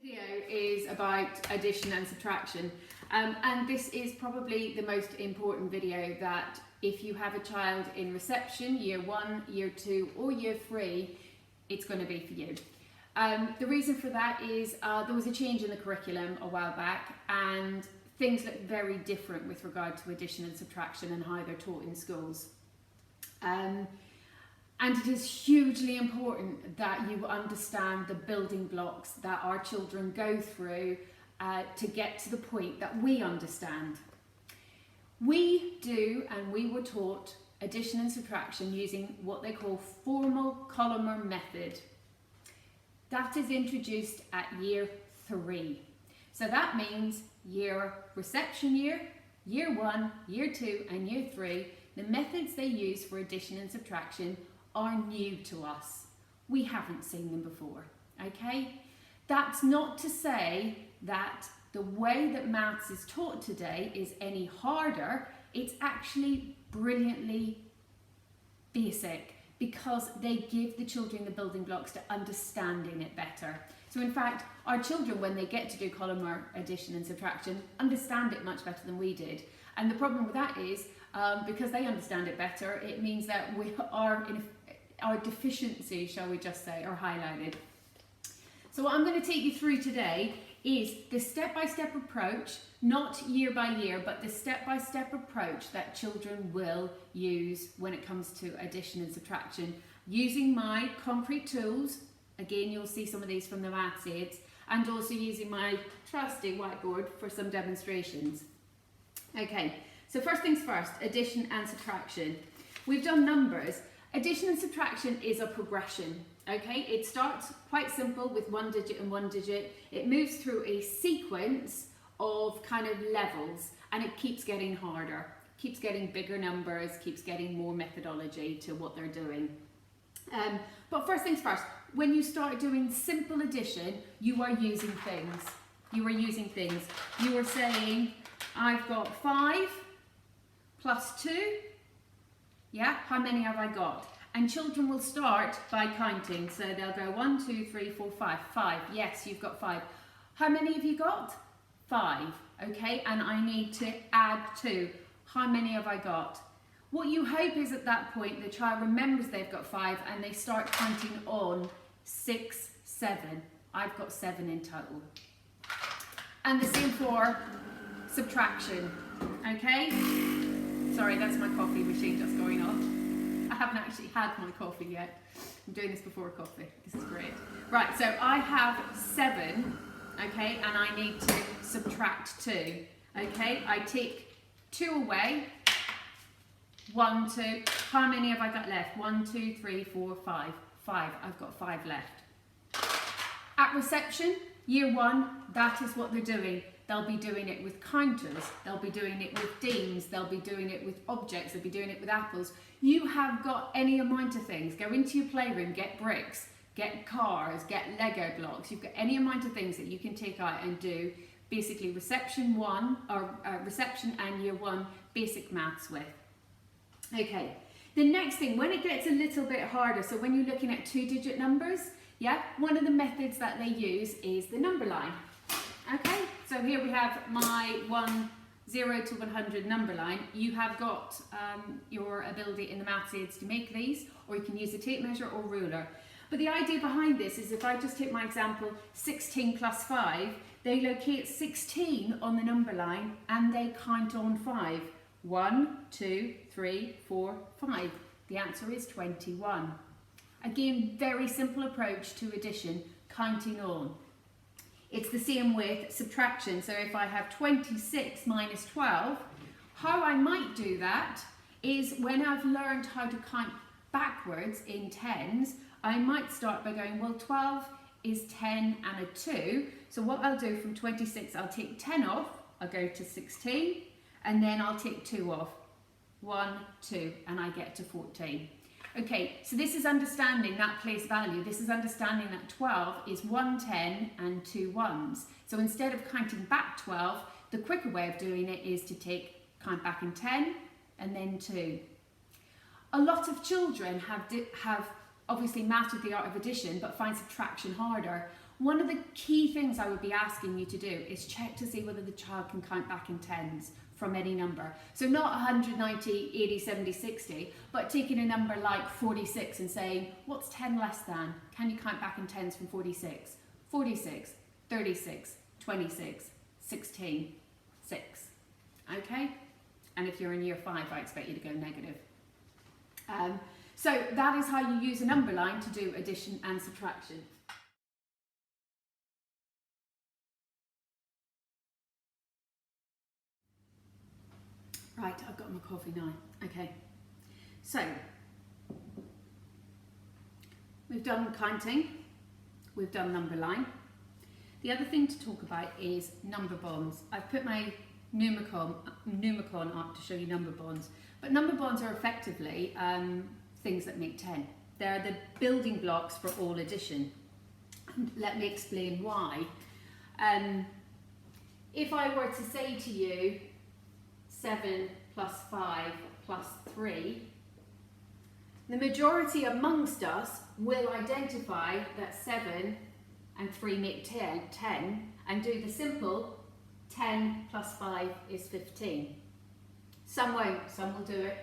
Video is about addition and subtraction, and this is probably the most important video that if you have a child in reception, year 1, year 2 or year 3, it's going to be for you. The reason for that is there was a change in the curriculum a while back and things look very different with regard to addition and subtraction and how they're taught in schools. And it is hugely important that you understand the building blocks that our children go through to get to the point that we understand. We do, and we were taught addition and subtraction using what they call formal columnar method. That is introduced at year 3. So that means reception year, year 1, year 2 and year 3, the methods they use for addition and subtraction are new to us. We haven't seen them before, okay? That's not to say that the way that maths is taught today is any harder. It's actually brilliantly basic because they give the children the building blocks to understanding it better. So in fact, our children, when they get to do columnar addition and subtraction, understand it much better than we did. And the problem with that is, because they understand it better, it means that our deficiencies, shall we just say, are highlighted. So what I'm going to take you through today is the step-by-step approach, not year by year, but the step-by-step approach that children will use when it comes to addition and subtraction, using my concrete tools. Again, you'll see some of these from the maths aids, and also using my trusty whiteboard for some demonstrations. Okay, so first things first, addition and subtraction. We've done numbers. Addition and subtraction is a progression, okay? It starts quite simple with 1 digit and 1 digit. It moves through a sequence of kind of levels and it keeps getting harder, keeps getting bigger numbers, keeps getting more methodology to what they're doing. But first things first, when you start doing simple addition, you are using things. You are saying, I've got 5 plus 2. Yeah, how many have I got? And children will start by counting. So they'll go 1, 2, 3, 4, 5. 5, yes, you've got 5. How many have you got? 5, okay, and I need to add 2. How many have I got? What you hope is at that point the child remembers they've got 5 and they start counting on 6, 7. I've got 7 in total. And the same for subtraction, okay? Sorry, that's my coffee machine just going off. I haven't actually had my coffee yet. I'm doing this before coffee. This is great. Right, so I have 7, okay, and I need to subtract 2. Okay, I take 2 away. 1, 2. How many have I got left? 1, 2, 3, 4, 5. 5. I've got 5 left. At reception, year 1, that is what they're doing. They'll be doing it with counters, they'll be doing it with deans, they'll be doing it with objects, they'll be doing it with apples. You have got any amount of things. Go into your playroom, get bricks, get cars, get Lego blocks. You've got any amount of things that you can take out and do basically reception and year 1 basic maths with. Okay, the next thing, when it gets a little bit harder, so when you're looking at 2-digit numbers, yeah, one of the methods that they use is the number line. Okay, so here we have my 0 to 100 number line. You have got your ability in the maths aids to make these, or you can use a tape measure or ruler. But the idea behind this is if I just take my example, 16 plus 5, they locate 16 on the number line and they count on 5. 1, 2, 3, 4, 5. The answer is 21. Again, very simple approach to addition, counting on. It's the same with subtraction. So if I have 26 minus 12, how I might do that is when I've learned how to count backwards in tens, I might start by going, well, 12 is 10 and a 2. So what I'll do from 26, I'll take 10 off, I'll go to 16, and then I'll take 2 off. 1, 2, and I get to 14. Okay, so this is understanding that place value. This is understanding that 12 is 1 10 and 2 1s. So instead of counting back 12, the quicker way of doing it is to count back in 10 and then 2. A lot of children have obviously mastered the art of addition but find subtraction harder. one of the key things I would be asking you to do is check to see whether the child can count back in tens from any number. So not 100, 90, 80, 70, 60, but taking a number like 46 and saying, what's 10 less than? Can you count back in tens from 46? 46, 36, 26, 16, 6. Okay? And if you're in year 5, I expect you to go negative. So that is how you use a number line to do addition and subtraction. Right, I've got my coffee now. Okay, so we've done counting, we've done number line. The other thing to talk about is number bonds. I've put my Numicon up to show you number bonds, but number bonds are effectively things that make 10. They're the building blocks for all addition. And let me explain why. If I were to say to you 7 plus 5 plus 3, the majority amongst us will identify that 7 and 3 make 10 and do the simple 10 plus 5 is 15. Some won't, some will do it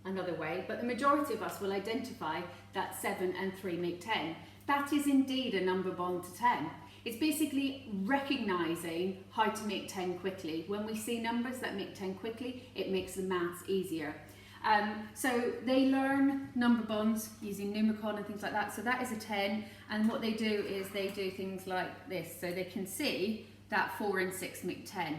another way, but the majority of us will identify that 7 and 3 make 10. That is indeed a number bond to 10. It's basically recognising how to make 10 quickly. When we see numbers that make 10 quickly, it makes the maths easier. So they learn number bonds using Numicon and things like that. So that is a 10, and what they do is they do things like this. So they can see that 4 and 6 make 10.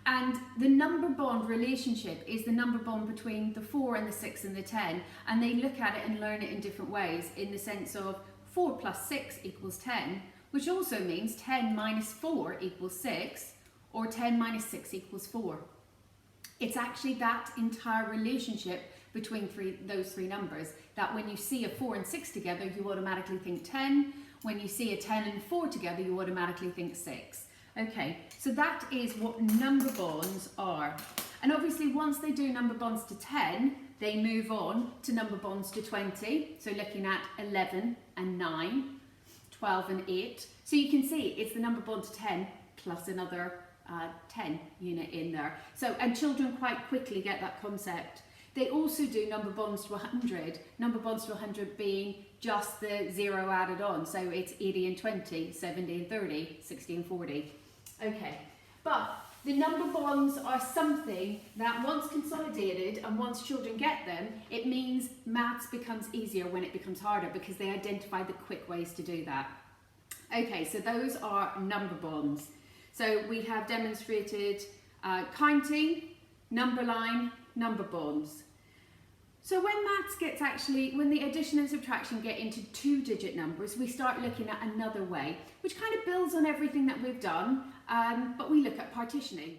And the number bond relationship is the number bond between the 4 and the 6 and the 10. And they look at it and learn it in different ways, in the sense of 4 plus 6 equals 10, which also means 10 minus 4 equals 6, or 10 minus 6 equals 4. It's actually that entire relationship between those three numbers, that when you see a 4 and 6 together, you automatically think 10. When you see a 10 and 4 together, you automatically think 6. Okay, so that is what number bonds are. And obviously once they do number bonds to 10, they move on to number bonds to 20. So looking at 11 and 9, 12 and 8. So you can see it's the number bond to 10 plus another 10 unit in there. So, and children quite quickly get that concept. They also do number bonds to 100. Number bonds to 100 being just the 0 added on. So it's 80 and 20, 70 and 30, 60 and 40. Okay, but the number bonds are something that once consolidated and once children get them, it means maths becomes easier when it becomes harder, because they identify the quick ways to do that. Okay, so those are number bonds. So we have demonstrated counting, number line, number bonds. So when maths gets when the addition and subtraction get into 2-digit numbers, we start looking at another way, which kind of builds on everything that we've done, but we look at partitioning.